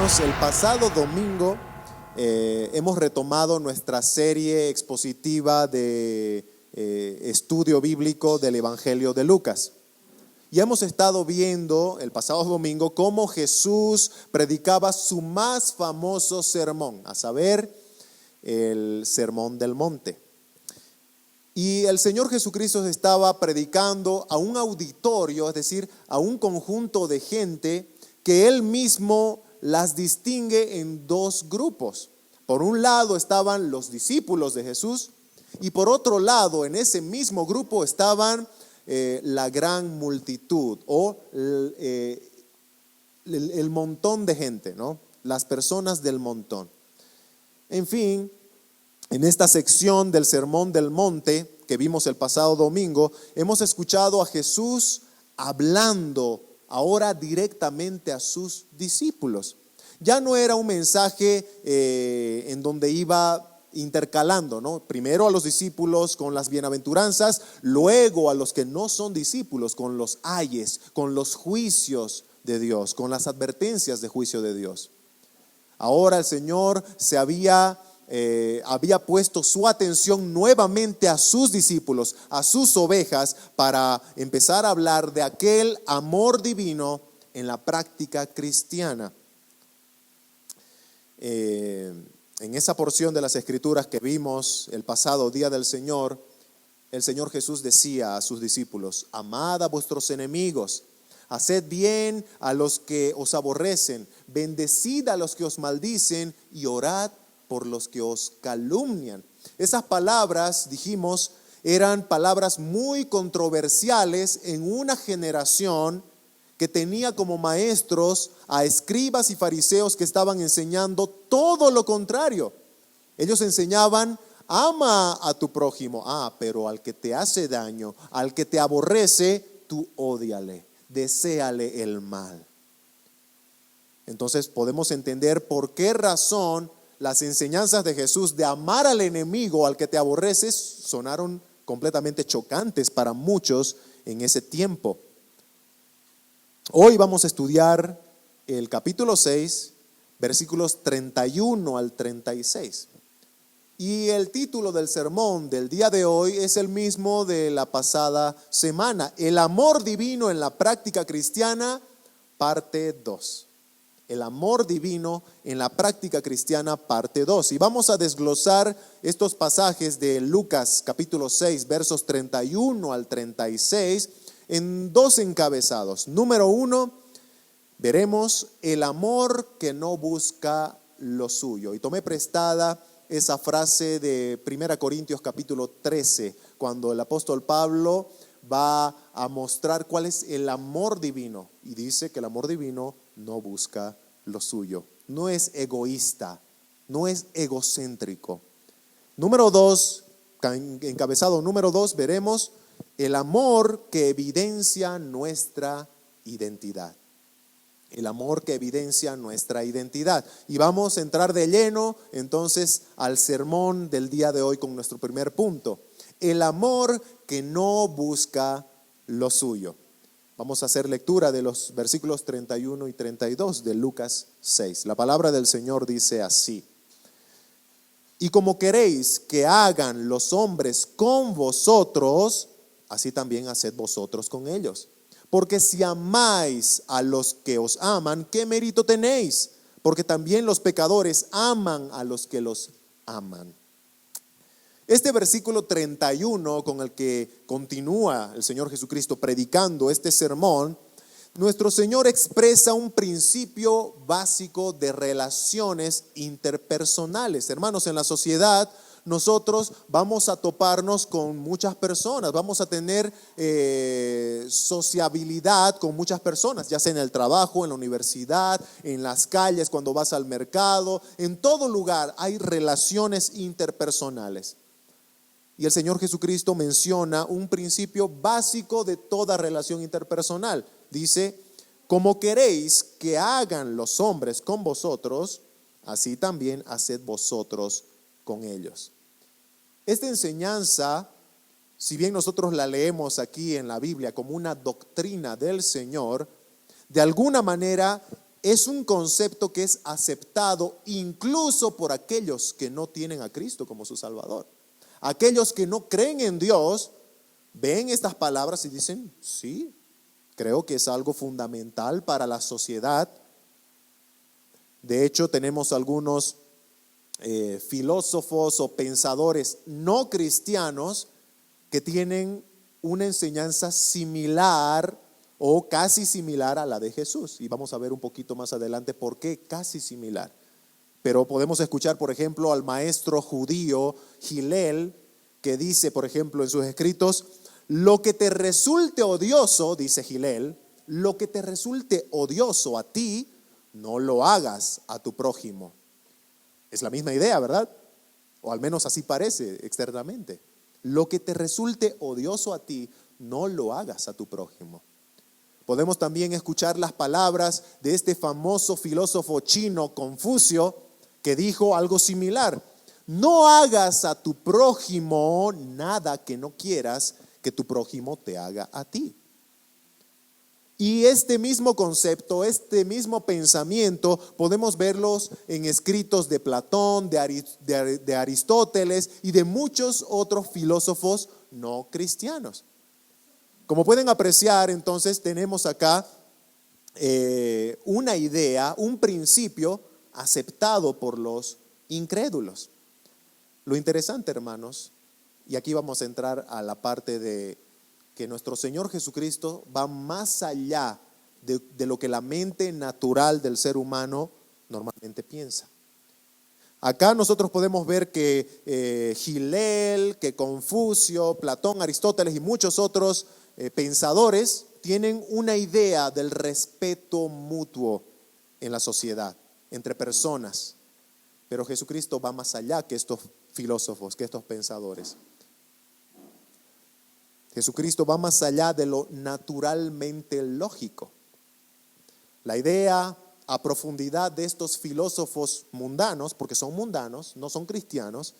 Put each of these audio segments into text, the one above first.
hermanos, el pasado domingo hemos retomado nuestra serie expositiva de estudio bíblico del Evangelio de Lucas. Y hemos estado viendo el pasado domingo cómo Jesús predicaba su más famoso sermón, a saber, el Sermón del Monte. Y el Señor Jesucristo estaba predicando a un auditorio, es decir, a un conjunto de gente que Él mismo las distingue en dos grupos. Por un lado estaban los discípulos de Jesús y por otro lado en ese mismo grupo estaban la gran multitud o el montón de gente, ¿no? Las personas del montón. En fin, en esta sección del Sermón del Monte que vimos el pasado domingo, hemos escuchado a Jesús hablando ahora directamente a sus discípulos. Ya no era un mensaje en donde iba intercalando, ¿no? Primero a los discípulos con las bienaventuranzas, luego a los que no son discípulos con los ayes, con los juicios de Dios, con las advertencias de juicio de Dios. Ahora el Señor había puesto su atención nuevamente a sus discípulos, a sus ovejas, para empezar a hablar de aquel amor divino en la práctica cristiana. En esa porción de las Escrituras que vimos el pasado día del Señor, el Señor Jesús decía a sus discípulos: amad a vuestros enemigos, haced bien a los que os aborrecen, bendecid a los que os maldicen y orad por los que os calumnian. Esas palabras, dijimos, eran palabras muy controversiales en una generación que tenía como maestros a escribas y fariseos que estaban enseñando todo lo contrario. Ellos enseñaban: ama a tu prójimo, pero al que te hace daño, al que te aborrece, tú ódiale, deséale el mal. Entonces podemos entender por qué razón las enseñanzas de Jesús de amar al enemigo, al que te aborreces, sonaron completamente chocantes para muchos en ese tiempo. Hoy vamos a estudiar el capítulo 6, versículos 31 al 36. Y el título del sermón del día de hoy es el mismo de la pasada semana: el amor divino en la práctica cristiana, parte 2. El amor divino en la práctica cristiana, parte 2. Y vamos a desglosar estos pasajes de Lucas capítulo 6, versos 31 al 36 en dos encabezados. Número 1, veremos el amor que no busca lo suyo. Y tomé prestada esa frase de 1 Corintios capítulo 13, cuando el apóstol Pablo va a mostrar cuál es el amor divino. Y dice que el amor divino no busca lo suyo, no es egoísta, no es egocéntrico. Número 2, encabezado número 2, veremos el amor que evidencia nuestra identidad. El amor que evidencia nuestra identidad. Y vamos a entrar de lleno entonces al sermón del día de hoy con nuestro primer punto: el amor que no busca lo suyo. Vamos a hacer lectura de los versículos 31 y 32 de Lucas 6. La palabra del Señor dice así: y como queréis que hagan los hombres con vosotros, así también haced vosotros con ellos. Porque si amáis a los que os aman, ¿qué mérito tenéis? Porque también los pecadores aman a los que los aman. Este versículo 31 con el que continúa el Señor Jesucristo predicando este sermón, nuestro Señor expresa un principio básico de relaciones interpersonales. Hermanos, en la sociedad nosotros vamos a toparnos con muchas personas, vamos a tener sociabilidad con muchas personas, ya sea en el trabajo, en la universidad, en las calles, cuando vas al mercado, en todo lugar hay relaciones interpersonales. Y el Señor Jesucristo menciona un principio básico de toda relación interpersonal. Dice: como queréis que hagan los hombres con vosotros, así también haced vosotros con ellos. Esta enseñanza, si bien nosotros la leemos aquí en la Biblia como una doctrina del Señor, de alguna manera es un concepto que es aceptado incluso por aquellos que no tienen a Cristo como su Salvador. Aquellos que no creen en Dios ven estas palabras y dicen, sí, creo que es algo fundamental para la sociedad. De hecho, tenemos algunos filósofos o pensadores no cristianos que tienen una enseñanza similar o casi similar a la de Jesús. Y vamos a ver un poquito más adelante por qué casi similar. Pero podemos escuchar, por ejemplo, al maestro judío Hillel, que dice, por ejemplo, en sus escritos, lo que te resulte odioso, dice Hillel, lo que te resulte odioso a ti, no lo hagas a tu prójimo. Es la misma idea, ¿verdad? O al menos así parece externamente. Lo que te resulte odioso a ti, no lo hagas a tu prójimo. Podemos también escuchar las palabras de este famoso filósofo chino, Confucio, que dijo algo similar. No hagas a tu prójimo nada que no quieras que tu prójimo te haga a ti. Y este mismo concepto, este mismo pensamiento, podemos verlos en escritos de Platón, de Aristóteles y de muchos otros filósofos no cristianos. Como pueden apreciar, entonces tenemos acá una idea, un principio aceptado por los incrédulos. Lo interesante, hermanos, y aquí vamos a entrar a la parte de que nuestro Señor Jesucristo va más allá de lo que la mente natural del ser humano normalmente piensa. Acá nosotros podemos ver que Hillel, que Confucio, Platón, Aristóteles y muchos otros pensadores tienen una idea del respeto mutuo en la sociedad, entre personas. Pero Jesucristo va más allá que estos filósofos, que estos pensadores. Jesucristo va más allá de lo naturalmente lógico. La idea a profundidad de estos filósofos mundanos, porque son mundanos, no son cristianos,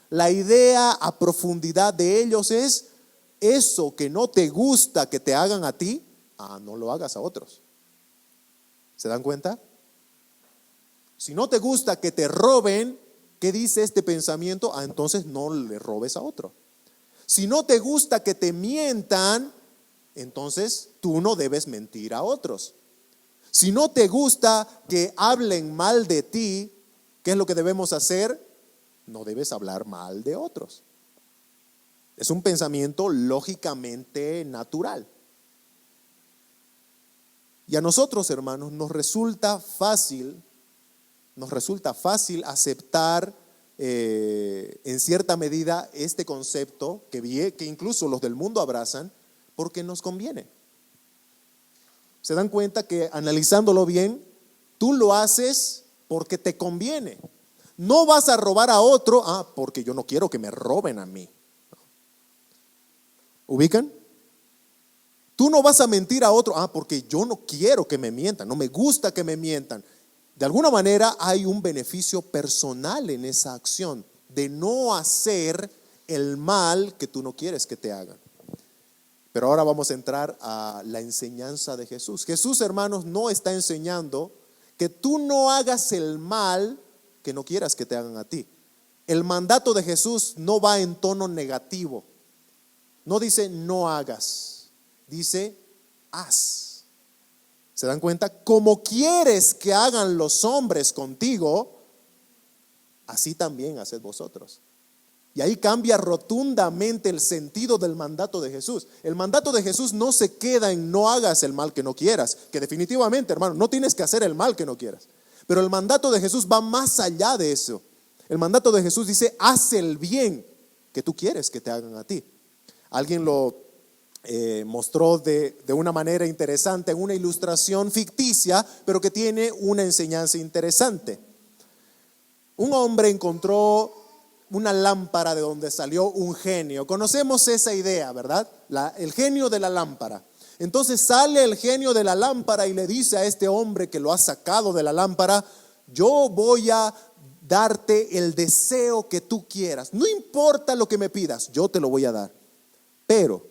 la idea a profundidad de ellos es eso que no te gusta que te hagan a ti, no lo hagas a otros. ¿Se dan cuenta? Si no te gusta que te roben, ¿qué dice este pensamiento? Entonces no le robes a otro. Si no te gusta que te mientan, entonces tú no debes mentir a otros. Si no te gusta que hablen mal de ti, ¿qué es lo que debemos hacer? No debes hablar mal de otros. Es un pensamiento lógicamente natural. Y a nosotros, hermanos, nos resulta fácil aceptar en cierta medida este concepto que incluso los del mundo abrazan porque nos conviene. Se dan cuenta que analizándolo bien, tú lo haces porque te conviene. No vas a robar a otro, porque yo no quiero que me roben a mí. ¿Ubican? Tú no vas a mentir a otro, porque yo no quiero que me mientan, no me gusta que me mientan. De alguna manera hay un beneficio personal en esa acción de no hacer el mal que tú no quieres que te hagan. Pero ahora vamos a entrar a la enseñanza de Jesús. Jesús, hermanos, no está enseñando que tú no hagas el mal que no quieras que te hagan a ti. El mandato de Jesús no va en tono negativo. No dice no hagas, dice haz. ¿Se dan cuenta? Como quieres que hagan los hombres contigo, así también haced vosotros. Y ahí cambia rotundamente el sentido del mandato de Jesús. El mandato de Jesús no se queda en no hagas el mal que no quieras, que definitivamente, hermano, no tienes que hacer el mal que no quieras. Pero el mandato de Jesús va más allá de eso. El mandato de Jesús dice, haz el bien que tú quieres que te hagan a ti. Alguien lo mostró de una manera interesante en una ilustración ficticia, pero que tiene una enseñanza interesante. Un hombre encontró una lámpara de donde salió un genio. Conocemos esa idea, ¿verdad? El genio de la lámpara. Entonces sale el genio de la lámpara y le dice a este hombre que lo ha sacado de la lámpara, yo voy a darte el deseo que tú quieras. No importa lo que me pidas, yo te lo voy a dar. Pero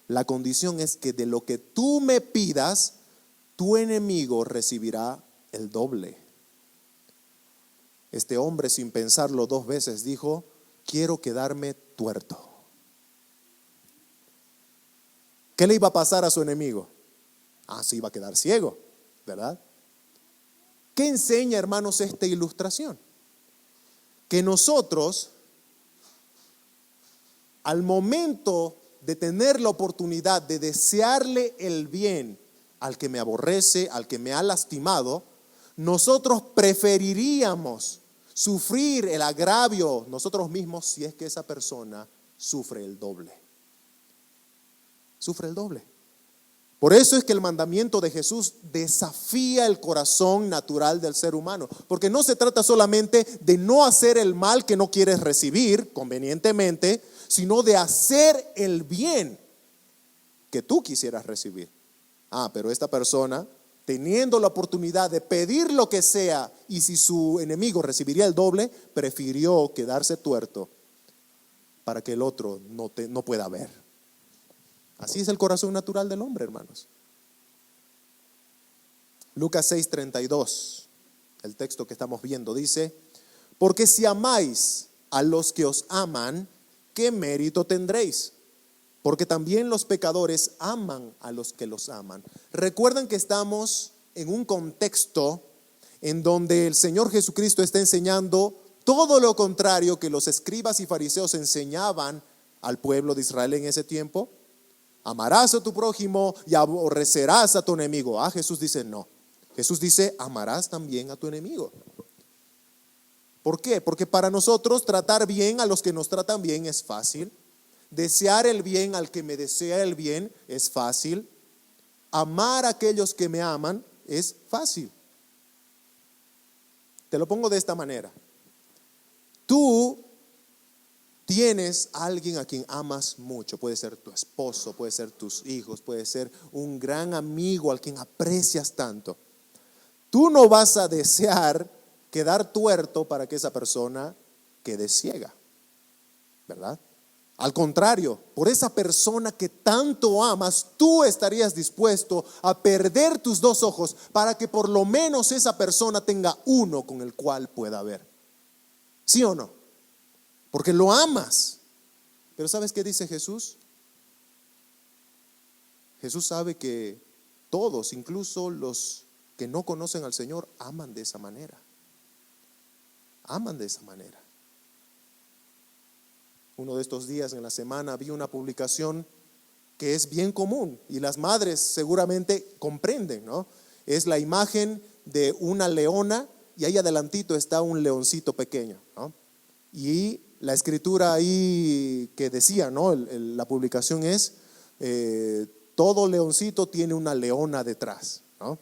la condición es que de lo que tú me pidas, tu enemigo recibirá el doble. Este hombre, sin pensarlo 2 veces, dijo: quiero quedarme tuerto. ¿Qué le iba a pasar a su enemigo? Se iba a quedar ciego, ¿verdad? ¿Qué enseña, hermanos, esta ilustración? Que nosotros, al momento de tener la oportunidad de desearle el bien al que me aborrece, al que me ha lastimado, nosotros preferiríamos sufrir el agravio nosotros mismos si es que esa persona sufre el doble. Sufre el doble. Por eso es que el mandamiento de Jesús desafía el corazón natural del ser humano, porque no se trata solamente de no hacer el mal que no quieres recibir convenientemente, sino de hacer el bien que tú quisieras recibir. Pero esta persona, teniendo la oportunidad de pedir lo que sea, y si su enemigo recibiría el doble, prefirió quedarse tuerto para que el otro no pueda ver. Así es el corazón natural del hombre, hermanos. Lucas 6:32, el texto que estamos viendo, dice: porque si amáis a los que os aman, ¿qué mérito tendréis? Porque también los pecadores aman a los que los aman. Recuerden que estamos en un contexto en donde el Señor Jesucristo está enseñando todo lo contrario que los escribas y fariseos enseñaban al pueblo de Israel en ese tiempo. Amarás a tu prójimo y aborrecerás a tu enemigo. Jesús dice no. Jesús dice: amarás también a tu enemigo. ¿Por qué? Porque para nosotros tratar bien a los que nos tratan bien es fácil. Desear el bien al que me desea el bien es fácil. Amar a aquellos que me aman es fácil. Te lo pongo de esta manera. Tú tienes a alguien a quien amas mucho. Puede ser tu esposo, puede ser tus hijos, puede ser un gran amigo al quien aprecias tanto. Tú no vas a desear quedar tuerto para que esa persona quede ciega, ¿verdad? Al contrario, por esa persona que tanto amas, tú estarías dispuesto a perder tus 2 ojos para que por lo menos esa persona tenga uno con el cual pueda ver. ¿Sí o no? Porque lo amas. Pero ¿sabes qué dice Jesús? Jesús sabe que todos, incluso los que no conocen al Señor, aman de esa manera. Aman de esa manera. Uno de estos días en la semana vi una publicación que es bien común y las madres seguramente comprenden, ¿no? Es la imagen de una leona y ahí adelantito está un leoncito pequeño, ¿no? Y la escritura ahí que decía, ¿no? La publicación es: todo leoncito tiene una leona detrás, ¿no?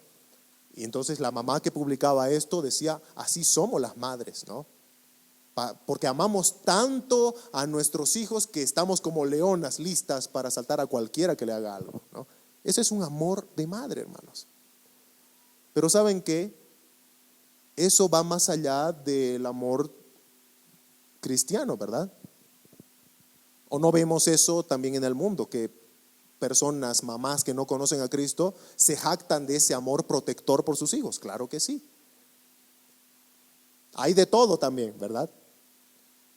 Y entonces la mamá que publicaba esto decía: así somos las madres, ¿no? Porque amamos tanto a nuestros hijos que estamos como leonas listas para saltar a cualquiera que le haga algo, ¿no? Ese es un amor de madre, hermanos. Pero ¿saben qué? Eso va más allá del amor cristiano, ¿verdad? ¿O no vemos eso también en el mundo? Que personas, mamás que no conocen a Cristo, se jactan de ese amor protector por sus hijos. Claro que sí. Hay de todo también, ¿verdad?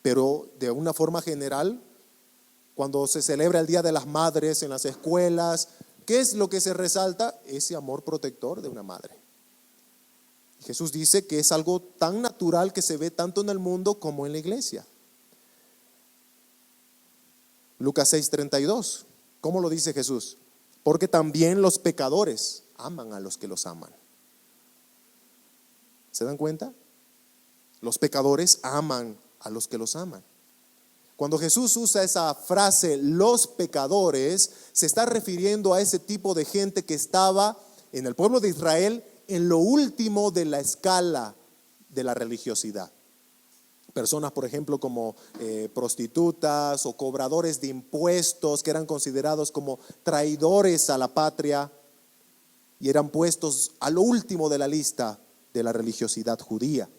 Pero de una forma general, cuando se celebra el Día de las Madres en las escuelas, ¿qué es lo que se resalta? Ese amor protector de una madre. Jesús dice que es algo tan natural que se ve tanto en el mundo como en la iglesia. Lucas 6:32, ¿cómo lo dice Jesús? Porque también los pecadores aman a los que los aman. ¿Se dan cuenta? Los pecadores aman a los que los aman. Cuando Jesús usa esa frase, los pecadores, se está refiriendo a ese tipo de gente que estaba en el pueblo de Israel en lo último de la escala de la religiosidad. Personas, por ejemplo, como prostitutas o cobradores de impuestos, que eran considerados como traidores a la patria y eran puestos a lo último de la lista de la religiosidad judía.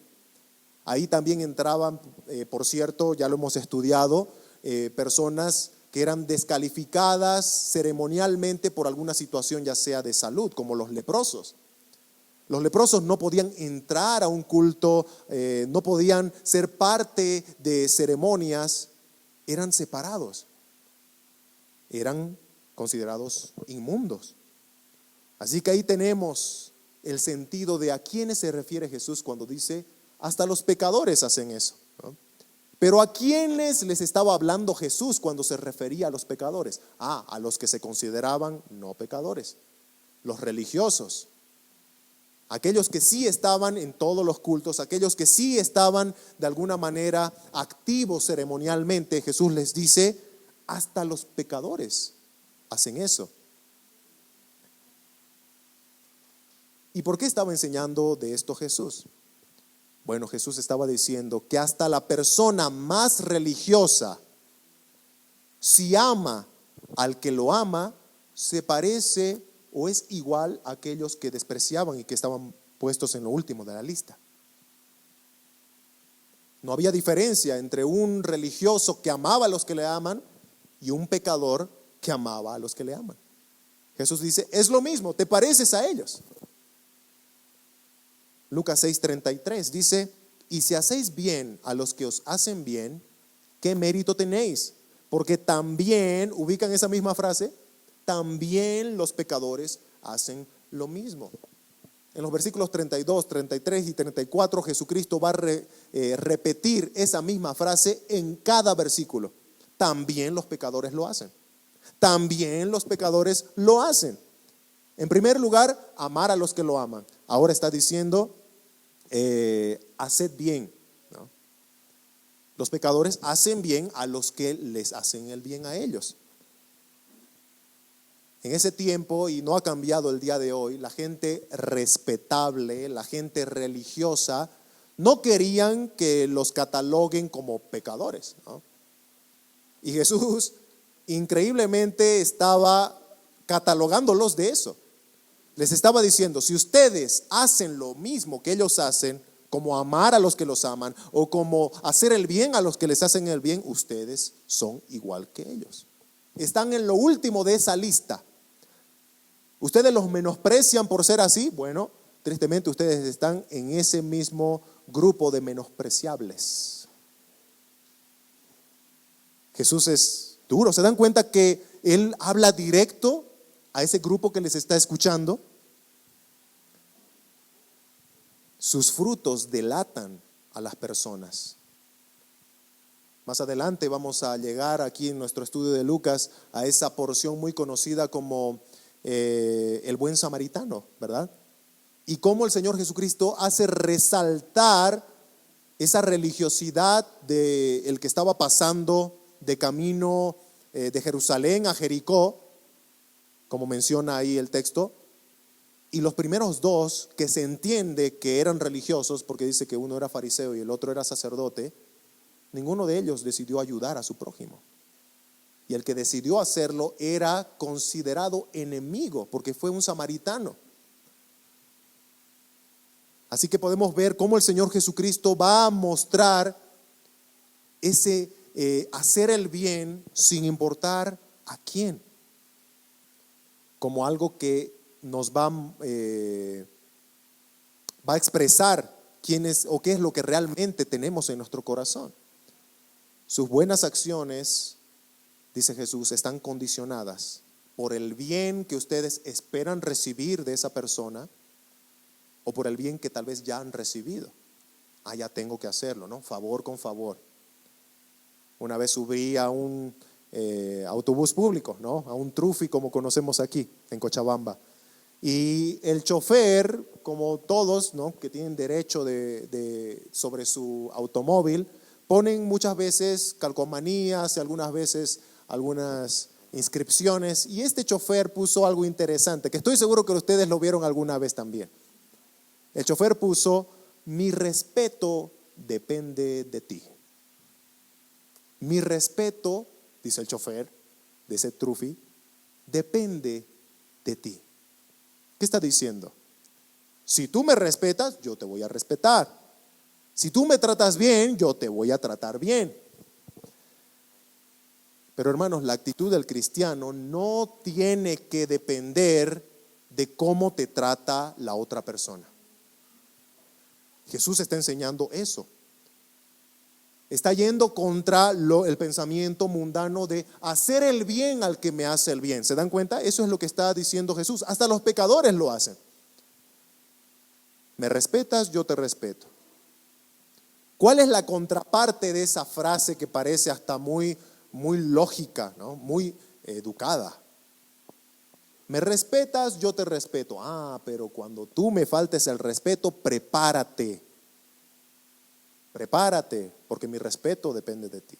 Ahí también entraban, por cierto, ya lo hemos estudiado, personas que eran descalificadas ceremonialmente por alguna situación, ya sea de salud, como los leprosos. Los leprosos no podían entrar a un culto, no podían ser parte de ceremonias, eran separados, eran considerados inmundos. Así que ahí tenemos el sentido de a quiénes se refiere Jesús cuando dice, hasta los pecadores hacen eso, ¿no? Pero ¿a quiénes les estaba hablando Jesús cuando se refería a los pecadores? A los que se consideraban no pecadores, los religiosos, aquellos que sí estaban en todos los cultos, aquellos que sí estaban de alguna manera activos ceremonialmente. Jesús les dice, hasta los pecadores hacen eso. ¿Y por qué estaba enseñando de esto Jesús? Bueno, Jesús estaba diciendo que hasta la persona más religiosa, si ama al que lo ama, se parece o es igual a aquellos que despreciaban y que estaban puestos en lo último de la lista. No había diferencia entre un religioso que amaba a los que le aman y un pecador que amaba a los que le aman. Jesús dice, es lo mismo, te pareces a ellos. Lucas 6:33 dice, y si hacéis bien a los que os hacen bien, ¿qué mérito tenéis? Porque también, ubican esa misma frase, también los pecadores hacen lo mismo. En los versículos 32, 33 y 34, Jesucristo va a repetir esa misma frase en cada versículo. También los pecadores lo hacen. También los pecadores lo hacen. En primer lugar, amar a los que lo aman. Ahora está diciendo, haced bien, ¿no? Los pecadores hacen bien a los que les hacen el bien a ellos. En ese tiempo, y no ha cambiado el día de hoy, la gente respetable, la gente religiosa, no querían que los cataloguen como pecadores, ¿no? Y Jesús increíblemente estaba catalogándolos de eso. Les estaba diciendo, si ustedes hacen lo mismo que ellos hacen, como amar a los que los aman, o como hacer el bien a los que les hacen el bien, ustedes son igual que ellos. Están en lo último de esa lista. ¿Ustedes los menosprecian por ser así? Bueno, tristemente ustedes están en ese mismo grupo de menospreciables. Jesús es duro. ¿Se dan cuenta que Él habla directo a ese grupo que les está escuchando? Sus frutos delatan a las personas. Más adelante vamos a llegar aquí en nuestro estudio de Lucas a esa porción muy conocida como el buen samaritano, ¿verdad? Y cómo el Señor Jesucristo hace resaltar esa religiosidad del que estaba pasando de camino de Jerusalén a Jericó, como menciona ahí el texto. Y los primeros dos, que se entiende que eran religiosos, porque dice que uno era fariseo y el otro era sacerdote, ninguno de ellos decidió ayudar a su prójimo. Y el que decidió hacerlo era considerado enemigo, porque fue un samaritano. Así que podemos ver cómo el Señor Jesucristo va a mostrar ese hacer el bien sin importar a quién, como algo que nos va a expresar quién es o qué es lo que realmente tenemos en nuestro corazón. Sus buenas acciones, dice Jesús, están condicionadas por el bien que ustedes esperan recibir de esa persona o por el bien que tal vez ya han recibido. Ya tengo que hacerlo, ¿no? Favor con favor. Una vez subí a un autobús público, ¿no? A un trufi como conocemos aquí en Cochabamba. Y el chofer, como todos, ¿no? Que tienen derecho sobre su automóvil, ponen muchas veces calcomanías y algunas veces algunas inscripciones. Y este chofer puso algo interesante, que estoy seguro que ustedes lo vieron alguna vez también. El chofer puso, mi respeto depende de ti. Mi respeto, dice el chofer de ese trufi, depende de ti. ¿Qué está diciendo? Si tú me respetas, yo te voy a respetar. Si tú me tratas bien, yo te voy a tratar bien. Pero hermanos, la actitud del cristiano no tiene que depender de cómo te trata la otra persona. Jesús está enseñando eso. Está yendo contra el pensamiento mundano de hacer el bien al que me hace el bien. ¿Se dan cuenta? Eso es lo que está diciendo Jesús. Hasta los pecadores lo hacen. Me respetas, yo te respeto. ¿Cuál es la contraparte de esa frase que parece hasta muy lógica, ¿no? Muy educada? Me respetas, yo te respeto. Pero cuando tú me faltes el respeto, prepárate. Prepárate, porque mi respeto depende de ti.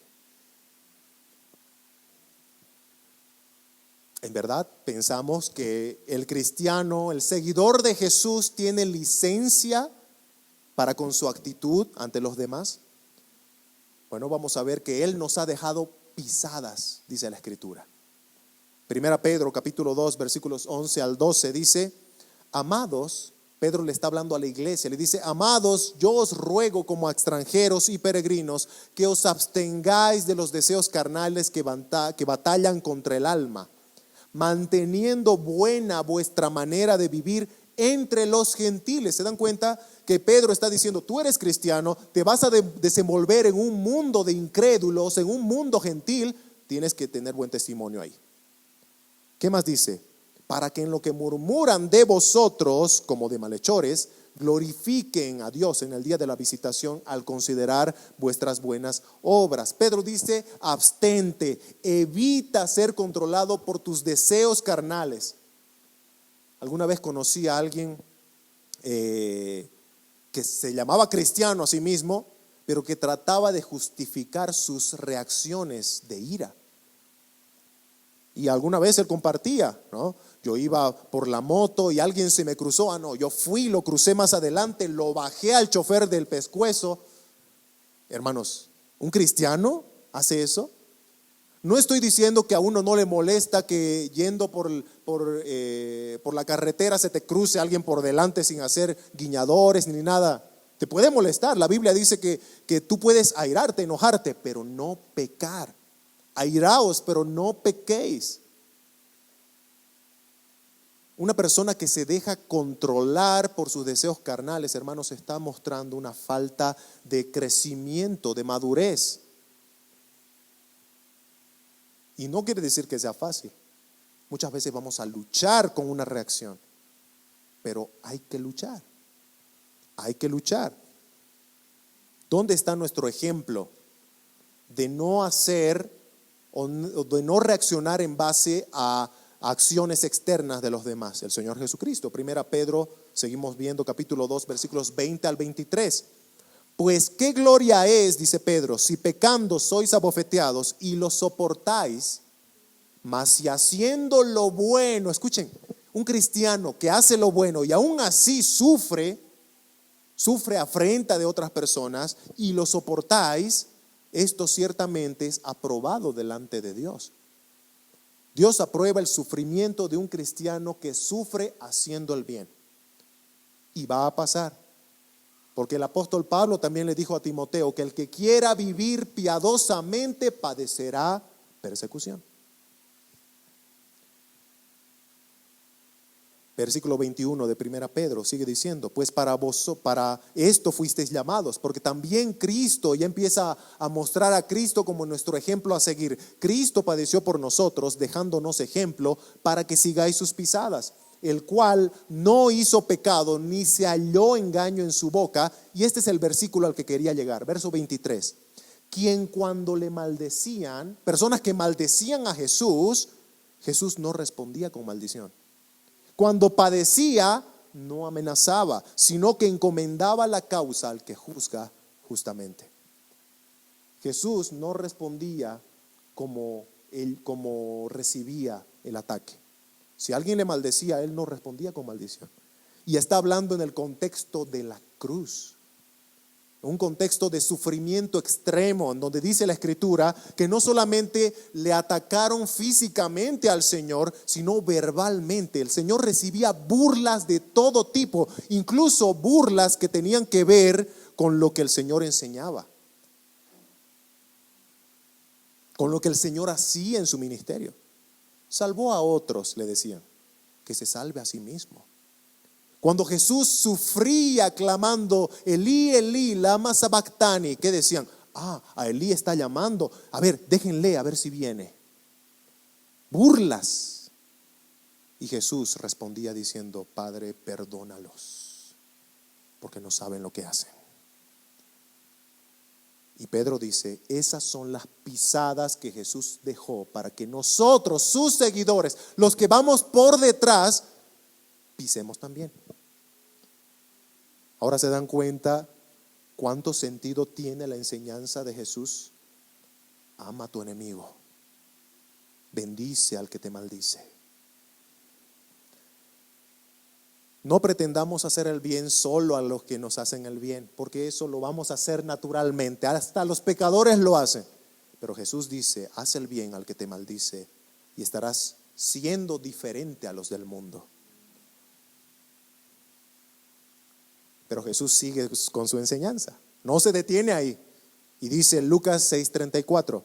En verdad, pensamos que el cristiano, el seguidor de Jesús, tiene licencia para con su actitud ante los demás. Bueno, vamos a ver que Él nos ha dejado pisadas, dice la Escritura. Primera Pedro, capítulo 2, versículos 11 al 12, dice: amados, Pedro le está hablando a la iglesia, le dice: amados, yo os ruego como a extranjeros y peregrinos que os abstengáis de los deseos carnales que batallan contra el alma, manteniendo buena vuestra manera de vivir entre los gentiles. ¿Se dan cuenta que Pedro está diciendo: tú eres cristiano, te vas a desenvolver en un mundo de incrédulos, en un mundo gentil, tienes que tener buen testimonio ahí? ¿Qué más dice? Para que en lo que murmuran de vosotros como de malhechores, glorifiquen a Dios en el día de la visitación al considerar vuestras buenas obras. Pedro dice: abstente, evita ser controlado por tus deseos carnales. Alguna vez conocí a alguien que se llamaba cristiano a sí mismo, pero que trataba de justificar sus reacciones de ira. Y alguna vez él compartía, ¿no? Yo iba por la moto y alguien se me cruzó. No, yo fui, lo crucé más adelante, lo bajé al chofer del pescuezo. Hermanos, ¿un cristiano hace eso? No estoy diciendo que a uno no le molesta que yendo por la carretera se te cruce alguien por delante sin hacer guiñadores ni nada. Te puede molestar. La Biblia dice que tú puedes airarte, enojarte, pero no pecar. Airaos, pero no pequéis. Una persona que se deja controlar por sus deseos carnales, hermanos, está mostrando una falta de crecimiento, de madurez. Y no quiere decir que sea fácil. Muchas veces vamos a luchar con una reacción, pero hay que luchar. Hay que luchar. ¿Dónde está nuestro ejemplo de no hacer o de no reaccionar en base a acciones externas de los demás? El Señor Jesucristo. Primera Pedro, seguimos viendo capítulo 2, versículos 20 al 23. Pues qué gloria es, dice Pedro, si pecando sois abofeteados y lo soportáis, mas si haciendo lo bueno, escuchen, un cristiano que hace lo bueno y aún así sufre afrenta de otras personas y lo soportáis, esto ciertamente es aprobado delante de Dios. Dios aprueba el sufrimiento de un cristiano que sufre haciendo el bien. Y va a pasar. Porque el apóstol Pablo también le dijo a Timoteo que el que quiera vivir piadosamente padecerá persecución. Versículo 21 de Primera Pedro sigue diciendo: pues para esto fuisteis llamados, porque también Cristo, ya empieza a mostrar a Cristo como nuestro ejemplo a seguir. Cristo padeció por nosotros, dejándonos ejemplo para que sigáis sus pisadas, el cual no hizo pecado, ni se halló engaño en su boca. Y este es el versículo al que quería llegar, verso 23. Quien cuando le maldecían, personas que maldecían a Jesús, Jesús no respondía con maldición. Cuando padecía, no amenazaba, sino que encomendaba la causa al que juzga justamente. Jesús no respondía como recibía el ataque. Si alguien le maldecía, él no respondía con maldición. Y está hablando en el contexto de la cruz, un contexto de sufrimiento extremo, en donde dice la Escritura que no solamente le atacaron físicamente al Señor, sino verbalmente. El Señor recibía burlas de todo tipo, incluso burlas que tenían que ver con lo que el Señor enseñaba, con lo que el Señor hacía en su ministerio. Salvó a otros, le decían, que se salve a sí mismo. Cuando Jesús sufría clamando, Elí, Elí, lama sabactani, ¿qué decían? A Elí está llamando. A ver, déjenle a ver si viene. Burlas. Y Jesús respondía diciendo, Padre, perdónalos, porque no saben lo que hacen. Y Pedro dice, esas son las pisadas que Jesús dejó para que nosotros, sus seguidores, los que vamos por detrás, pisemos también. Ahora se dan cuenta cuánto sentido tiene la enseñanza de Jesús. Ama a tu enemigo, bendice al que te maldice. No pretendamos hacer el bien solo a los que nos hacen el bien, porque eso lo vamos a hacer naturalmente. Hasta los pecadores lo hacen. Pero Jesús dice, haz el bien al que te maldice y estarás siendo diferente a los del mundo. Pero Jesús sigue con su enseñanza. No se detiene ahí. Y dice Lucas 6:34.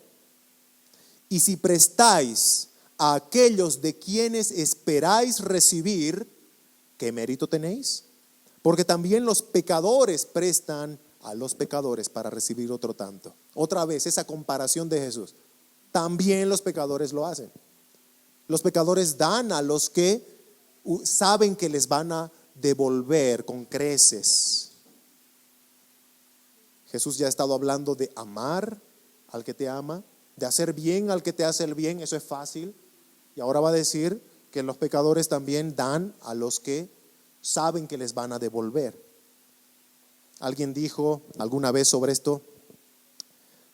Y si prestáis a aquellos de quienes esperáis recibir, ¿qué mérito tenéis? Porque también los pecadores prestan a los pecadores para recibir otro tanto. Otra vez, esa comparación de Jesús. También los pecadores lo hacen. Los pecadores dan a los que saben que les van a devolver con creces. Jesús ya ha estado hablando de amar al que te ama, de hacer bien al que te hace el bien. Eso es fácil. Y ahora va a decir que los pecadores también dan a los que saben que les van a devolver. Alguien dijo alguna vez sobre esto,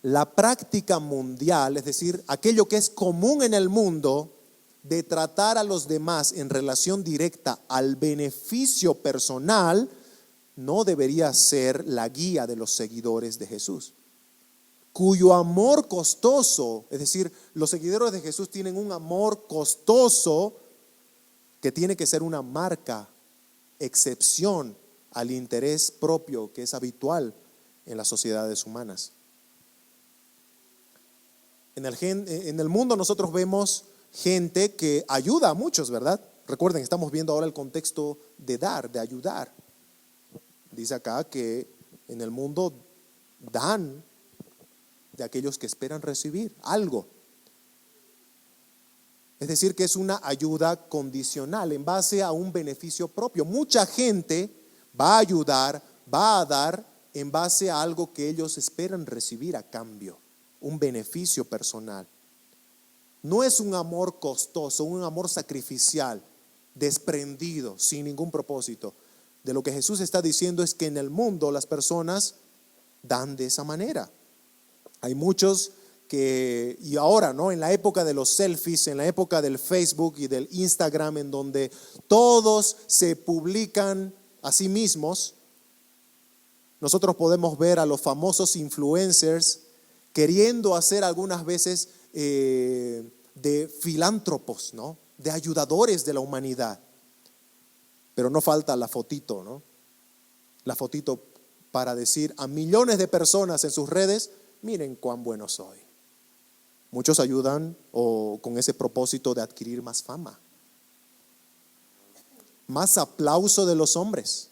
la práctica mundial, es decir, aquello que es común en el mundo, de tratar a los demás en relación directa al beneficio personal, no debería ser la guía de los seguidores de Jesús, cuyo amor costoso, es decir, los seguidores de Jesús tienen un amor costoso que tiene que ser una marca, excepción al interés propio que es habitual en las sociedades humanas. En el mundo nosotros vemos gente que ayuda a muchos, ¿verdad? Recuerden, estamos viendo ahora el contexto de dar, de ayudar. Dice acá que en el mundo dan de aquellos que esperan recibir algo. Es decir, que es una ayuda condicional en base a un beneficio propio. Mucha gente va a ayudar, va a dar en base a algo que ellos esperan recibir a cambio, un beneficio personal. No es un amor costoso, un amor sacrificial, desprendido, sin ningún propósito. De lo que Jesús está diciendo es que en el mundo las personas dan de esa manera. Hay muchos que, y ahora, ¿no? En la época de los selfies, en la época del Facebook y del Instagram, en donde todos se publican a sí mismos, nosotros podemos ver a los famosos influencers queriendo hacer algunas veces de filántropos, ¿no? De ayudadores de la humanidad. Pero no falta la fotito, ¿no? La fotito para decir a millones de personas en sus redes, miren cuán bueno soy. Muchos ayudan con ese propósito de adquirir más fama, más aplauso de los hombres.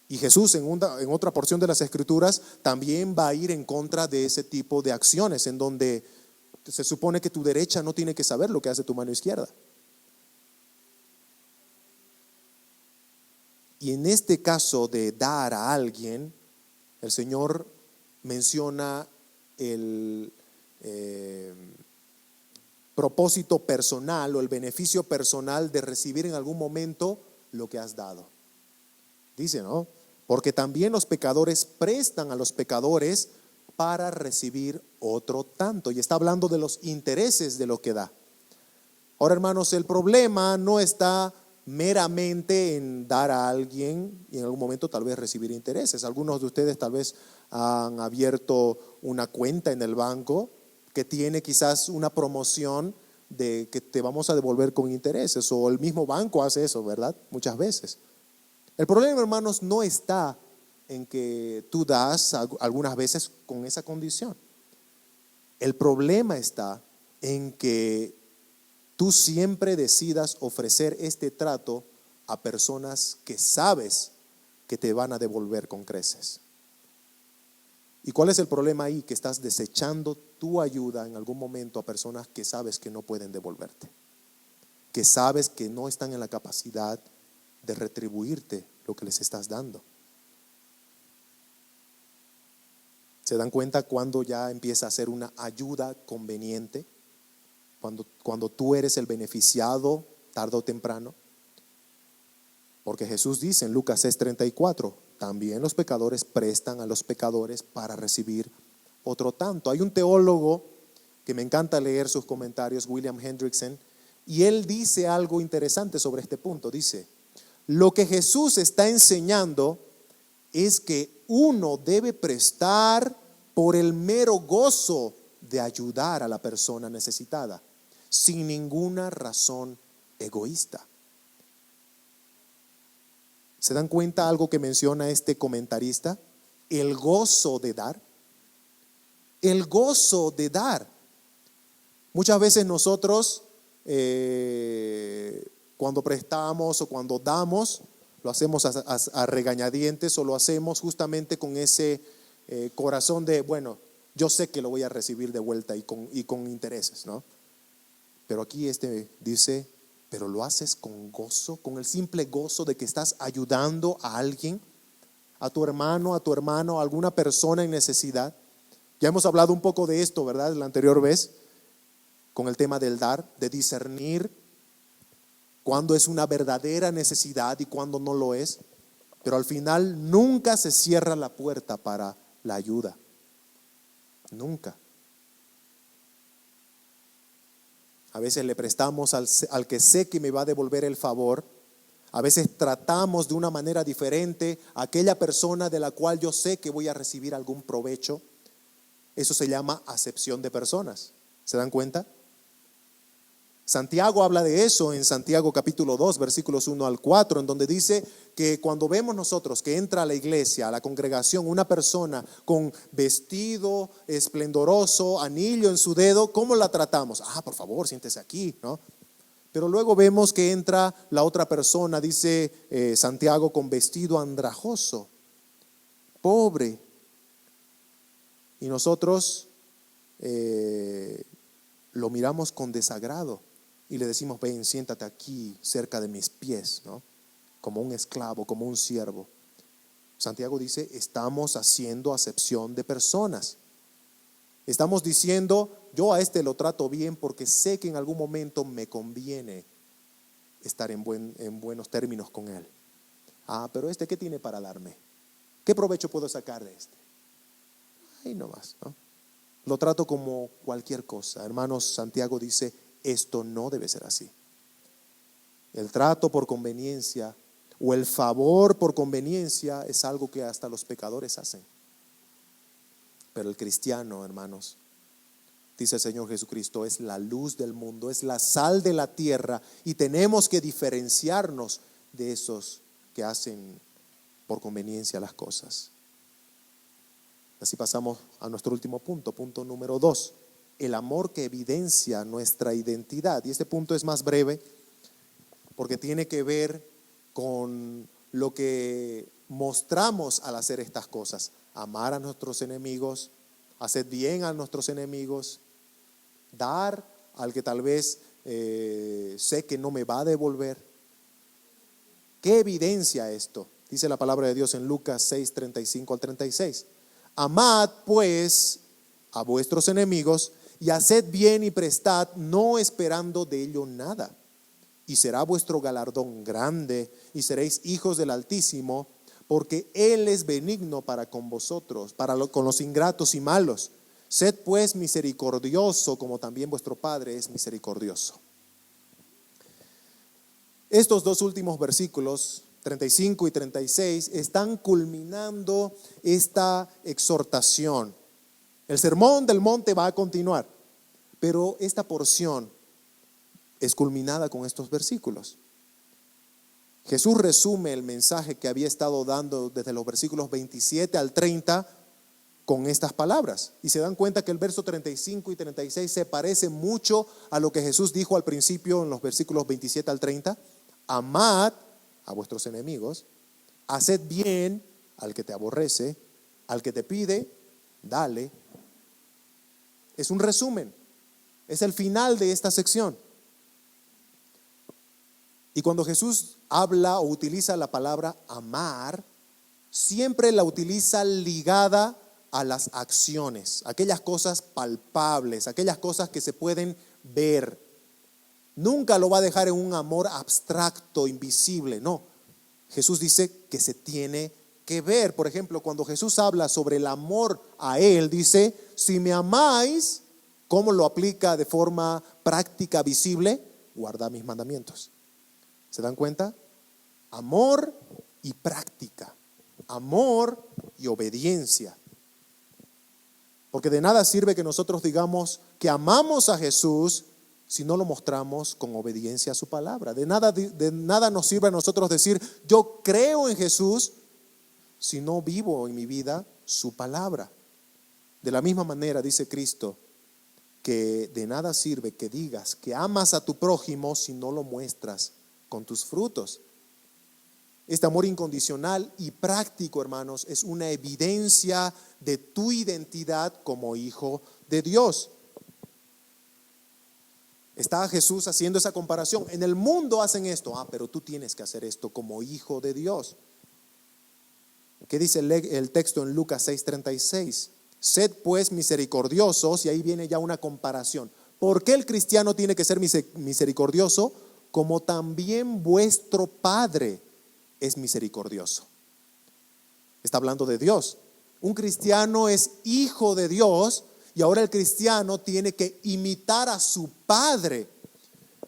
Y Jesús en otra porción de las Escrituras también va a ir en contra de ese tipo de acciones, en donde se supone que tu derecha no tiene que saber lo que hace tu mano izquierda. Y en este caso de dar a alguien, el Señor menciona el propósito personal o el beneficio personal de recibir en algún momento lo que has dado. Dice, ¿no? Porque también los pecadores prestan a los pecadores para recibir otro tanto. Y está hablando de los intereses de lo que da. Ahora, hermanos, el problema no está meramente en dar a alguien y en algún momento tal vez recibir intereses. Algunos de ustedes tal vez han abierto una cuenta en el banco que tiene quizás una promoción de que te vamos a devolver con intereses, o el mismo banco hace eso, ¿verdad? Muchas veces. El problema, hermanos, no está en que tú das algunas veces con esa condición. El problema está en que tú siempre decidas ofrecer este trato a personas que sabes que te van a devolver con creces. ¿Y cuál es el problema ahí? Que estás desechando tu ayuda en algún momento a personas que sabes que no pueden devolverte, que sabes que no están en la capacidad de retribuirte lo que les estás dando. ¿Se dan cuenta cuando ya empieza a ser una ayuda conveniente? Cuando tú eres el beneficiado tarde o temprano. Porque Jesús dice en Lucas 6:34, también los pecadores prestan a los pecadores para recibir otro tanto. Hay un teólogo que me encanta leer sus comentarios, William Hendrickson, y él dice algo interesante sobre este punto. Dice, lo que Jesús está enseñando es que uno debe prestar por el mero gozo de ayudar a la persona necesitada, sin ninguna razón egoísta. ¿Se dan cuenta algo que menciona este comentarista? El gozo de dar. El gozo de dar. Muchas veces nosotros, cuando prestamos o cuando damos, lo hacemos a regañadientes o lo hacemos justamente con ese corazón de, bueno, yo sé que lo voy a recibir de vuelta y con intereses, ¿no? Pero aquí dice, pero lo haces con gozo, con el simple gozo de que estás ayudando a alguien, a tu hermano, a alguna persona en necesidad. Ya hemos hablado un poco de esto, ¿verdad? La anterior vez, con el tema del dar, de discernir cuándo es una verdadera necesidad y cuándo no lo es. Pero al final nunca se cierra la puerta para la ayuda. Nunca. A veces le prestamos al que sé que me va a devolver el favor. A veces tratamos de una manera diferente a aquella persona de la cual yo sé que voy a recibir algún provecho. Eso se llama acepción de personas. ¿Se dan cuenta? Santiago habla de eso en Santiago capítulo 2, versículos 1 al 4, en donde dice que cuando vemos nosotros que entra a la iglesia, a la congregación, una persona con vestido esplendoroso, anillo en su dedo, ¿cómo la tratamos? Por favor, siéntese aquí, ¿no? Pero luego vemos que entra la otra persona, dice Santiago, con vestido andrajoso, pobre. Y nosotros lo miramos con desagrado. Y le decimos, ven, siéntate aquí cerca de mis pies, ¿no? Como un esclavo, como un siervo. Santiago dice, estamos haciendo acepción de personas. Estamos diciendo, yo a este lo trato bien porque sé que en algún momento me conviene estar en buenos términos con él. Pero ¿qué tiene para darme? ¿Qué provecho puedo sacar de este? Ahí nomás, ¿no? Lo trato como cualquier cosa. Hermanos, Santiago dice, esto no debe ser así. El trato por conveniencia o el favor por conveniencia es algo que hasta los pecadores hacen. Pero el cristiano, hermanos, dice el Señor Jesucristo, es la luz del mundo, es la sal de la tierra y tenemos que diferenciarnos de esos que hacen por conveniencia las cosas. Así pasamos a nuestro último punto, punto número 2. El amor que evidencia nuestra identidad. Y este punto es más breve porque tiene que ver con lo que mostramos al hacer estas cosas. Amar a nuestros enemigos, hacer bien a nuestros enemigos, dar al que tal vez sé que no me va a devolver. ¿Qué evidencia esto? Dice la palabra de Dios en Lucas 6, 35 al 36. Amad pues a vuestros enemigos y haced bien y prestad, no esperando de ello nada. Y será vuestro galardón grande y seréis hijos del Altísimo, porque Él es benigno para con vosotros, con los ingratos y malos. Sed pues misericordioso, como también vuestro Padre es misericordioso. Estos dos últimos versículos, 35 y 36, están culminando esta exhortación. El sermón del monte va a continuar, pero esta porción es culminada con estos versículos. Jesús resume el mensaje que había estado dando desde los versículos 27 al 30 con estas palabras. Y se dan cuenta que el verso 35 y 36 se parece mucho a lo que Jesús dijo al principio en los versículos 27 al 30. Amad a vuestros enemigos, haced bien al que te aborrece, al que te pide, dale. Es un resumen, es el final de esta sección. Y cuando Jesús habla o utiliza la palabra amar, siempre la utiliza ligada a las acciones, aquellas cosas palpables, aquellas cosas que se pueden ver. Nunca lo va a dejar en un amor abstracto, invisible, no. Jesús dice que se tiene que ver. Por ejemplo, cuando Jesús habla sobre el amor a Él, dice, si me amáis, ¿cómo lo aplica de forma práctica, visible? Guardad mis mandamientos. ¿Se dan cuenta? Amor y práctica. Amor y obediencia. Porque de nada sirve que nosotros digamos que amamos a Jesús si no lo mostramos con obediencia a su palabra. De nada nos sirve a nosotros decir yo creo en Jesús si no vivo en mi vida su palabra. De la misma manera dice Cristo que de nada sirve que digas que amas a tu prójimo si no lo muestras con tus frutos. Este amor incondicional y práctico, hermanos, es una evidencia de tu identidad como hijo de Dios. Está Jesús haciendo esa comparación. En el mundo hacen esto, pero tú tienes que hacer esto como hijo de Dios. ¿Qué dice el texto en Lucas 6:36? Sed pues misericordiosos, y ahí viene ya una comparación. ¿Por qué el cristiano tiene que ser misericordioso? Como también vuestro Padre es misericordioso. Está hablando de Dios. Un cristiano es hijo de Dios y ahora el cristiano tiene que imitar a su padre.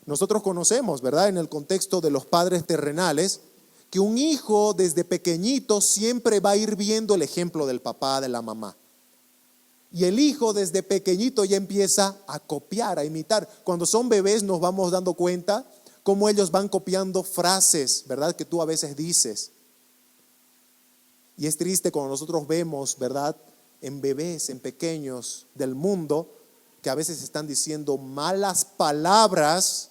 Nosotros conocemos, ¿verdad? En el contexto de los padres terrenales, que un hijo desde pequeñito siempre va a ir viendo el ejemplo del papá, de la mamá. Y el hijo desde pequeñito ya empieza a copiar, a imitar. Cuando son bebés nos vamos dando cuenta cómo ellos van copiando frases, ¿verdad? Que tú a veces dices. Y es triste cuando nosotros vemos, ¿verdad? En bebés, en pequeños del mundo, que a veces están diciendo malas palabras.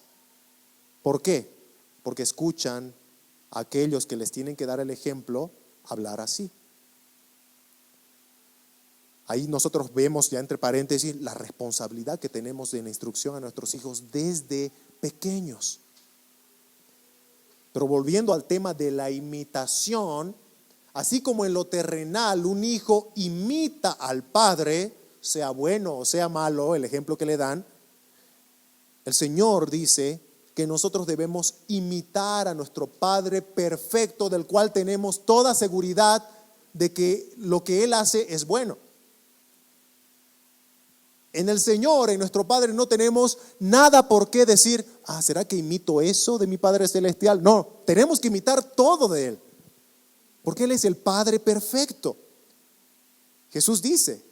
¿Por qué? Porque escuchan a aquellos que les tienen que dar el ejemplo hablar así. Ahí nosotros vemos, ya entre paréntesis, la responsabilidad que tenemos de la instrucción a nuestros hijos desde pequeños. Pero volviendo al tema de la imitación, así como en lo terrenal un hijo imita al padre, sea bueno o sea malo, el ejemplo que le dan, el Señor dice que nosotros debemos imitar a nuestro Padre perfecto, del cual tenemos toda seguridad de que lo que Él hace es bueno. En el Señor, en nuestro Padre, no tenemos nada por qué decir, ¿será que imito eso de mi Padre Celestial? No, tenemos que imitar todo de Él, porque Él es el Padre perfecto. Jesús dice,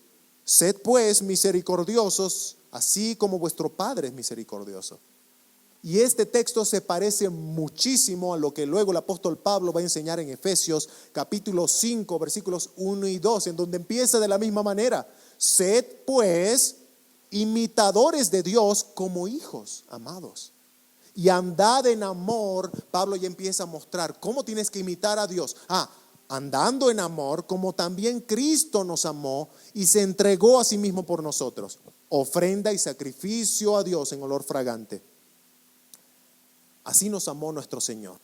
sed pues misericordiosos, así como vuestro Padre es misericordioso. Y este texto se parece muchísimo a lo que luego el apóstol Pablo va a enseñar en Efesios capítulo 5, versículos 1 y 2, en donde empieza de la misma manera. Sed pues imitadores de Dios como hijos amados, y andad en amor. Pablo ya empieza a mostrar cómo tienes que imitar a Dios. Andando en amor, como también Cristo nos amó y se entregó a sí mismo por nosotros, ofrenda y sacrificio a Dios en olor fragante. Así nos amó nuestro Señor.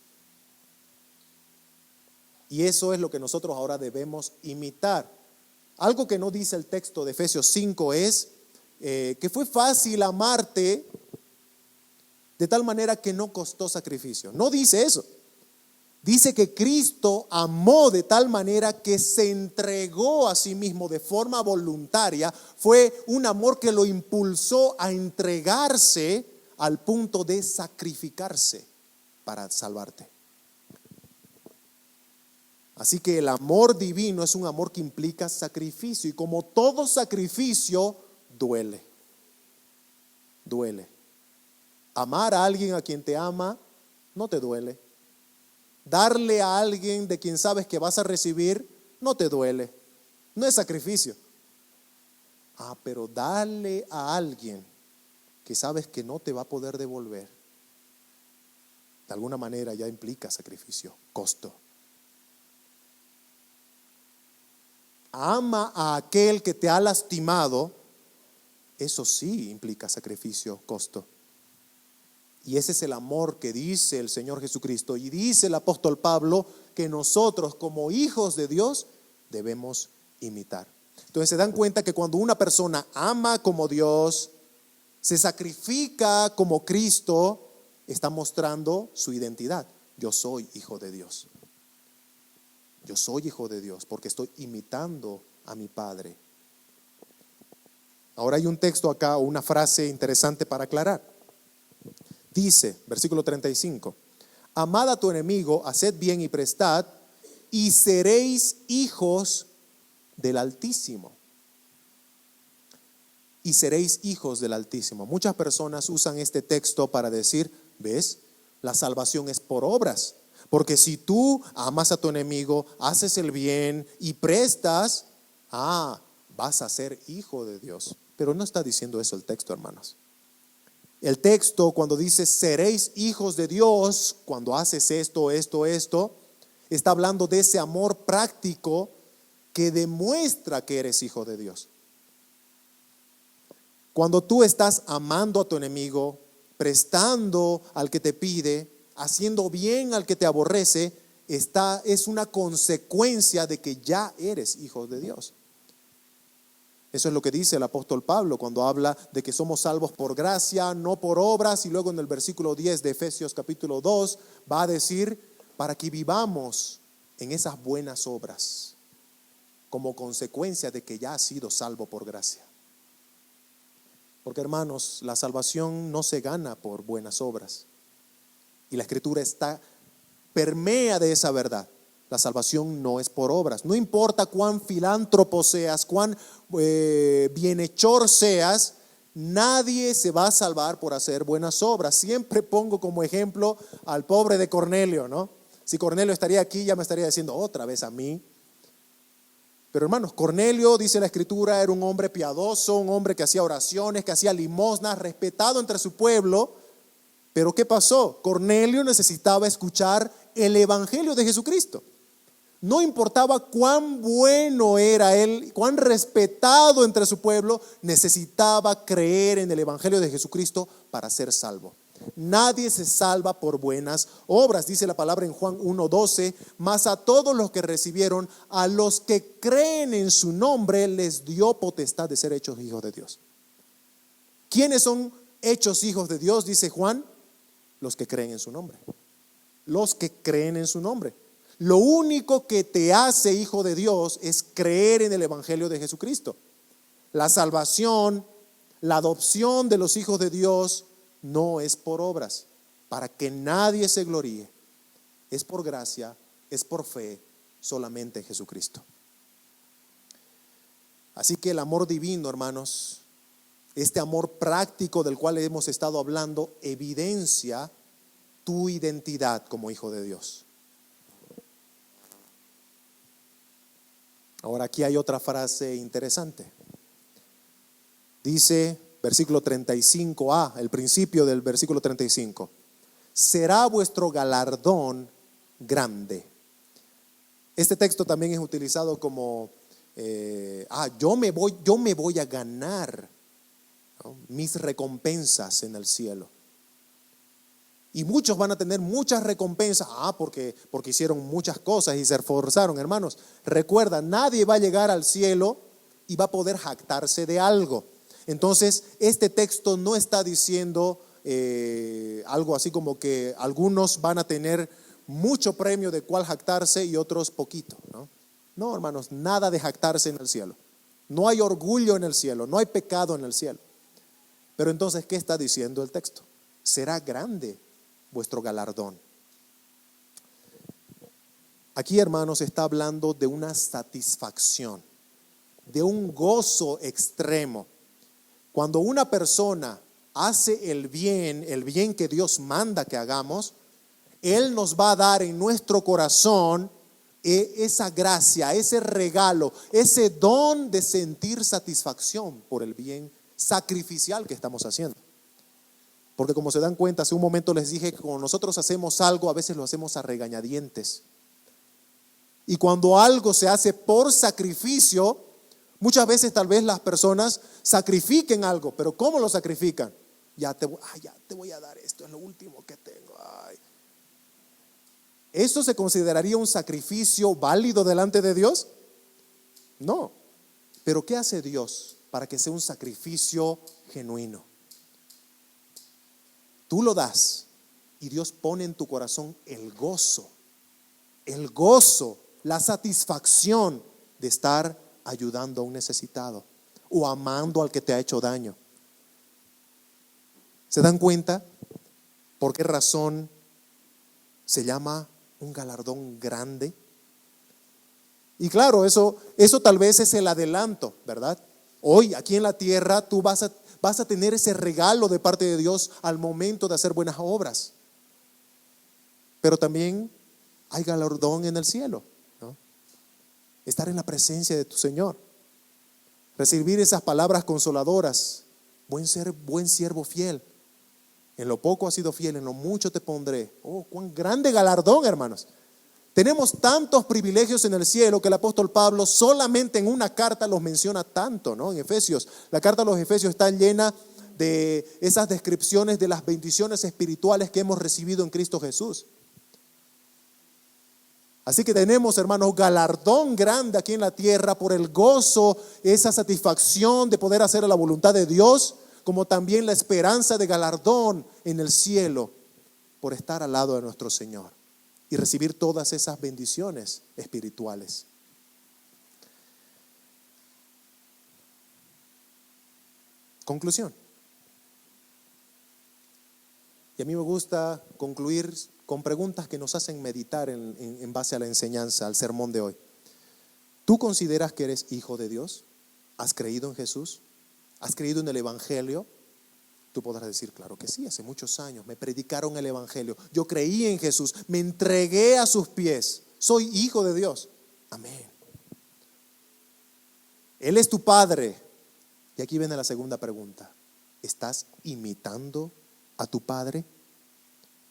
Y eso es lo que nosotros ahora debemos imitar. Algo que no dice el texto de Efesios 5 es que fue fácil amarte de tal manera que no costó sacrificio. No dice eso. Dice que Cristo amó de tal manera que se entregó a sí mismo de forma voluntaria. Fue un amor que lo impulsó a entregarse al punto de sacrificarse para salvarte. Así que el amor divino es un amor que implica sacrificio, y como todo sacrificio duele. Amar a alguien a quien te ama no te duele. Darle a alguien de quien sabes que vas a recibir no te duele. No es sacrificio. Pero darle a alguien que sabes que no te va a poder devolver, de alguna manera ya implica sacrificio, costo. Ama a aquel que te ha lastimado, eso sí implica sacrificio, costo. Y ese es el amor que dice el Señor Jesucristo y dice el apóstol Pablo que nosotros como hijos de Dios debemos imitar. Entonces se dan cuenta que cuando una persona ama como Dios, se sacrifica como Cristo, está mostrando su identidad. Yo soy hijo de Dios. Yo soy hijo de Dios porque estoy imitando a mi Padre. Ahora hay un texto acá, una frase interesante para aclarar. Dice, versículo 35, amad a tu enemigo, haced bien y prestad, y seréis hijos del Altísimo. Y seréis hijos del Altísimo. Muchas personas usan este texto para decir, ¿ves? La salvación es por obras. Porque si tú amas a tu enemigo, haces el bien y prestas, vas a ser hijo de Dios. Pero no está diciendo eso el texto, hermanos. El texto cuando dice seréis hijos de Dios, cuando haces esto, está hablando de ese amor práctico que demuestra que eres hijo de Dios. Cuando tú estás amando a tu enemigo, prestando al que te pide, haciendo bien al que te aborrece, es una consecuencia de que ya eres hijo de Dios. Eso es lo que dice el apóstol Pablo cuando habla de que somos salvos por gracia, no por obras, y luego en el versículo 10 de Efesios capítulo 2 va a decir para que vivamos en esas buenas obras como consecuencia de que ya has sido salvo por gracia. Porque hermanos, la salvación no se gana por buenas obras. Y la Escritura permea de esa verdad. La salvación no es por obras. No importa cuán filántropo seas, cuán bienhechor seas, nadie se va a salvar por hacer buenas obras. Siempre pongo como ejemplo al pobre de Cornelio, ¿no? Si Cornelio estaría aquí, ya me estaría diciendo otra vez a mí. Pero hermanos, Cornelio, dice la Escritura, era un hombre piadoso, un hombre que hacía oraciones, que hacía limosnas, respetado entre su pueblo. Pero ¿qué pasó? Cornelio necesitaba escuchar el Evangelio de Jesucristo. No importaba cuán bueno era él, cuán respetado entre su pueblo, necesitaba creer en el Evangelio de Jesucristo para ser salvo. Nadie se salva por buenas obras, dice la palabra en Juan 1:12, mas a todos los que recibieron, a los que creen en su nombre, les dio potestad de ser hechos hijos de Dios. ¿Quiénes son hechos hijos de Dios? Dice Juan, los que creen en su nombre. Los que creen en su nombre. Lo único que te hace hijo de Dios es creer en el Evangelio de Jesucristo. La salvación, la adopción de los hijos de Dios no es por obras, para que nadie se gloríe. Es por gracia, es por fe, solamente en Jesucristo. Así que el amor divino, hermanos, este amor práctico del cual hemos estado hablando, evidencia tu identidad como hijo de Dios. Ahora aquí hay otra frase interesante. Dice, versículo 35a, el principio del versículo 35. Será vuestro galardón grande. Este texto también es utilizado como, yo me voy a ganar, ¿no?, mis recompensas en el cielo. Y muchos van a tener muchas recompensas, porque hicieron muchas cosas y se esforzaron. Hermanos, recuerda, nadie va a llegar al cielo y va a poder jactarse de algo. Entonces, este texto no está diciendo algo así como que algunos van a tener mucho premio de cuál jactarse y otros poquito, ¿no? No, hermanos, nada de jactarse en el cielo. No hay orgullo en el cielo, no hay pecado en el cielo. Pero entonces, ¿qué está diciendo el texto? Será grande vuestro galardón. Aquí, hermanos, está hablando de una satisfacción, de un gozo extremo. Cuando una persona hace el bien que Dios manda que hagamos, Él nos va a dar en nuestro corazón esa gracia, ese regalo, ese don de sentir satisfacción por el bien sacrificial que estamos haciendo. Porque como se dan cuenta, hace un momento les dije que cuando nosotros hacemos algo, a veces lo hacemos a regañadientes. Y cuando algo se hace por sacrificio, muchas veces tal vez las personas sacrifiquen algo, pero ¿cómo lo sacrifican? Ya te voy a dar esto, es lo último que tengo. Ay. ¿Eso se consideraría un sacrificio válido delante de Dios? No. Pero ¿qué hace Dios para que sea un sacrificio genuino? Tú lo das y Dios pone en tu corazón el gozo, la satisfacción de estar ayudando a un necesitado o amando al que te ha hecho daño. ¿Se dan cuenta por qué razón se llama un galardón grande? Y claro, eso tal vez es el adelanto, ¿verdad? Hoy aquí en la tierra tú vas a tener ese regalo de parte de Dios al momento de hacer buenas obras. Pero también hay galardón en el cielo, ¿no? Estar en la presencia de tu Señor, recibir esas palabras consoladoras. Buen siervo fiel. En lo poco has sido fiel, en lo mucho te pondré. Oh, cuán grande galardón, hermanos. Tenemos tantos privilegios en el cielo que el apóstol Pablo solamente en una carta los menciona tanto, ¿no? En Efesios, la carta a los Efesios está llena de esas descripciones de las bendiciones espirituales que hemos recibido en Cristo Jesús. Así que tenemos, hermanos, galardón grande aquí en la tierra por el gozo, esa satisfacción de poder hacer la voluntad de Dios, como también la esperanza de galardón en el cielo por estar al lado de nuestro Señor y recibir todas esas bendiciones espirituales. Conclusión. Y a mí me gusta concluir con preguntas que nos hacen meditar en base a la enseñanza, al sermón de hoy. ¿Tú consideras que eres hijo de Dios? ¿Has creído en Jesús? ¿Has creído en el Evangelio? Tú podrás decir, claro que sí, hace muchos años me predicaron el Evangelio. Yo creí en Jesús, me entregué a sus pies. Soy hijo de Dios. Amén. Él es tu Padre. Y aquí viene la segunda pregunta. ¿Estás imitando a tu Padre?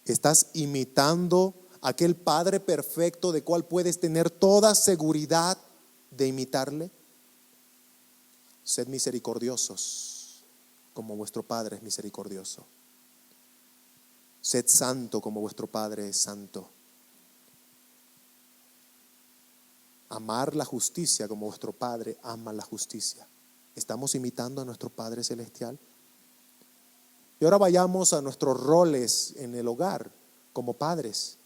¿Estás imitando a aquel Padre perfecto de cual puedes tener toda seguridad de imitarle? Sed misericordiosos como vuestro Padre es misericordioso. Sed santo como vuestro Padre es santo. Amar la justicia como vuestro Padre ama la justicia. ¿Estamos imitando a nuestro Padre Celestial? Y ahora vayamos a nuestros roles en el hogar como padres.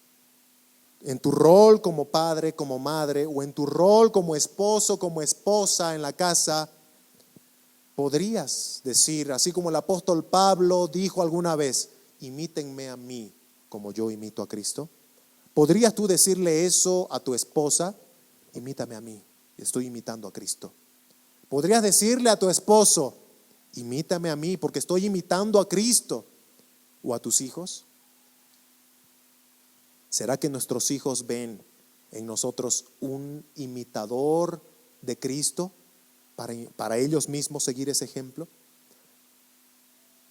En tu rol como padre, como madre, o en tu rol como esposo, como esposa en la casa, podrías decir, así como el apóstol Pablo dijo alguna vez, imítenme a mí como yo imito a Cristo. ¿Podrías tú decirle eso a tu esposa? Imítame a mí, estoy imitando a Cristo. ¿Podrías decirle a tu esposo, imítame a mí porque estoy imitando a Cristo? ¿O a tus hijos? ¿Será que nuestros hijos ven en nosotros un imitador de Cristo para ellos mismos seguir ese ejemplo?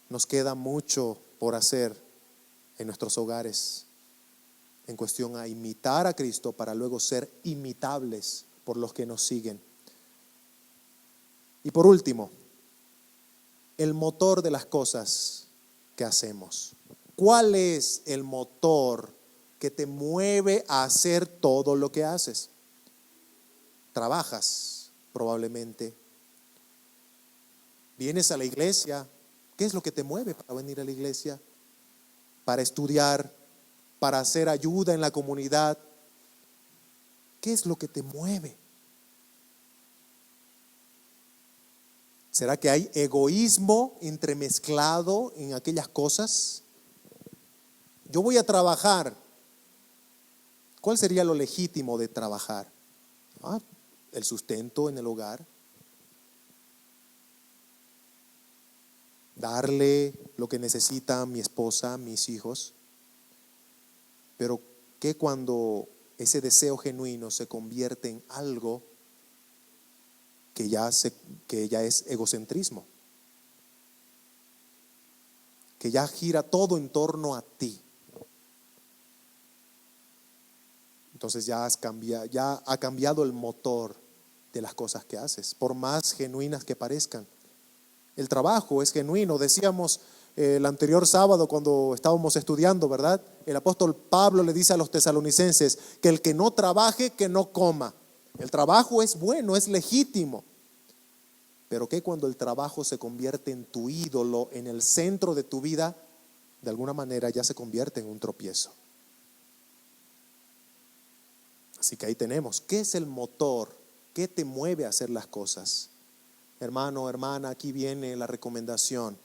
Nos queda mucho por hacer en nuestros hogares en cuestión a imitar a Cristo para luego ser imitables por los que nos siguen. Y por último, el motor de las cosas que hacemos. ¿Cuál es el motor que te mueve a hacer todo lo que haces? Trabajas, probablemente. Vienes a la iglesia. ¿Qué es lo que te mueve para venir a la iglesia? Para estudiar, para hacer ayuda en la comunidad. ¿Qué es lo que te mueve? ¿Será que hay egoísmo entremezclado en aquellas cosas? Yo voy a trabajar. ¿Cuál sería lo legítimo de trabajar? El sustento en el hogar. Darle lo que necesita mi esposa, mis hijos. Pero ¿qué cuando ese deseo genuino se convierte en algo que ya es egocentrismo? que ya gira todo en torno a ti, entonces ya ha cambiado el motor de las cosas que haces, por más genuinas que parezcan. El trabajo es genuino. Decíamos el anterior sábado cuando estábamos estudiando, ¿verdad? El apóstol Pablo le dice a los tesalonicenses que el que no trabaje, que no coma. El trabajo es bueno, es legítimo. Pero que cuando el trabajo se convierte en tu ídolo, en el centro de tu vida, de alguna manera ya se convierte en un tropiezo. Así que ahí tenemos, ¿qué es el motor? ¿Qué te mueve a hacer las cosas? Hermano, hermana, aquí viene la recomendación.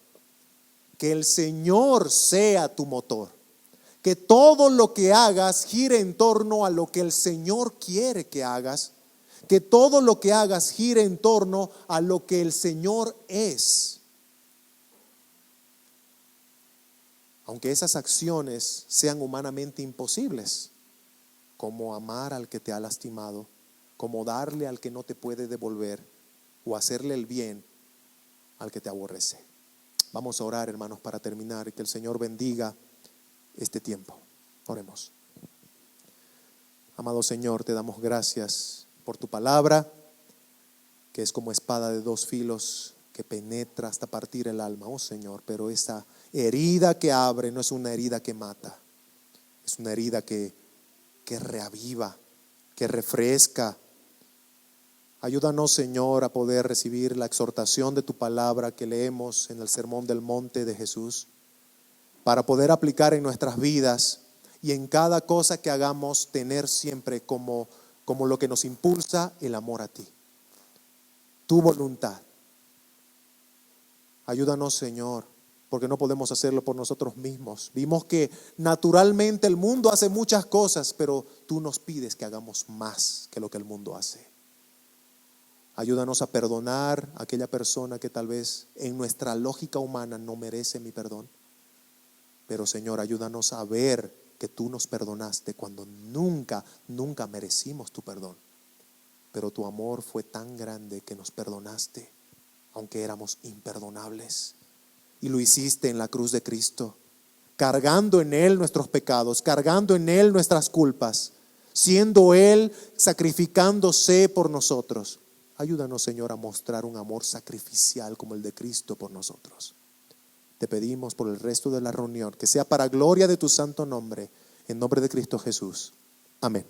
Que el Señor sea tu motor. Que todo lo que hagas gire en torno a lo que el Señor quiere que hagas. Que todo lo que hagas gire en torno a lo que el Señor es. Aunque esas acciones sean humanamente imposibles, como amar al que te ha lastimado, como darle al que no te puede devolver, o hacerle el bien al que te aborrece. Vamos a orar, hermanos, para terminar y que el Señor bendiga este tiempo. Oremos. Amado Señor, te damos gracias por tu palabra, que es como espada de dos filos que penetra hasta partir el alma, oh Señor. Pero esa herida que abre no es una herida que mata, es una herida que reaviva, que refresca. Ayúdanos, Señor, a poder recibir la exhortación de tu palabra que leemos en el Sermón del Monte de Jesús, para poder aplicar en nuestras vidas y en cada cosa que hagamos tener siempre como lo que nos impulsa el amor a ti, tu voluntad. Ayúdanos, Señor, porque no podemos hacerlo por nosotros mismos. Vimos que naturalmente el mundo hace muchas cosas, pero tú nos pides que hagamos más que lo que el mundo hace. Ayúdanos a perdonar a aquella persona que tal vez en nuestra lógica humana no merece mi perdón. Pero Señor, ayúdanos a ver que tú nos perdonaste cuando nunca merecimos tu perdón. Pero tu amor fue tan grande que nos perdonaste, aunque éramos imperdonables. Y lo hiciste en la cruz de Cristo, cargando en Él nuestros pecados, cargando en Él nuestras culpas, siendo Él sacrificándose por nosotros. Ayúdanos, Señor, a mostrar un amor sacrificial como el de Cristo por nosotros. Te pedimos por el resto de la reunión que sea para gloria de tu santo nombre, en nombre de Cristo Jesús. Amén.